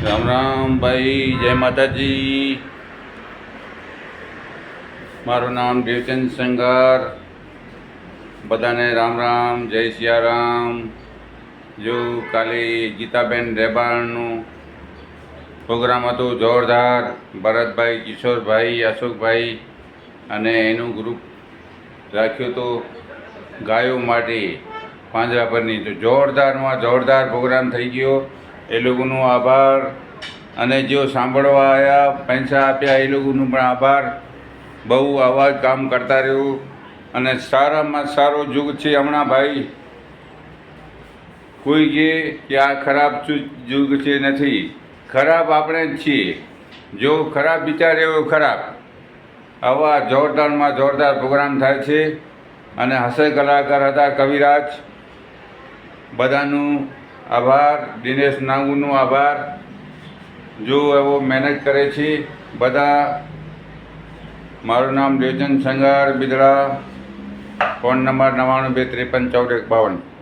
રામ રામ ભાઈ, જય માતાજી. મારું નામ દેવચંદ સંગાર. બધાને રામ રામ, જય સિયારામ. જો કાલે ગીતાબેન રેબાણનું પ્રોગ્રામ હતું જોરદાર. ભરતભાઈ, કિશોરભાઈ, અશોકભાઈ અને એનું ગ્રુપ રાખ્યું હતું ગાયો માટે પાંજરાપરની. તો જોરદારમાં જોરદાર પ્રોગ્રામ થઈ ગયો. એ લોકોનો આભાર, અને જેઓ સાંભળવા આવ્યા, પૈસા આપ્યા, એ લોકોનો પણ આભાર. બહુ આવા જ કામ કરતા રહ્યું, અને સારામાં સારો યુગ છે હમણાં ભાઈ. કોઈ કહે કે આ ખરાબ યુગ છે, નથી. ખરાબ આપણે જ છીએ. જો ખરાબ વિચારે એવો ખરાબ. આવા જોરદારમાં જોરદાર પ્રોગ્રામ થાય છે. અને હાસ્ય કલાકાર હતા કવિરાજ. બધાનું આભાર. દિનેશ નાગુનો આભાર. જો એવો મહેનત કરે છે બધા. મારું નામ દેવચંદ સંગાર, બિદડા. Phone number 99 253 14 51.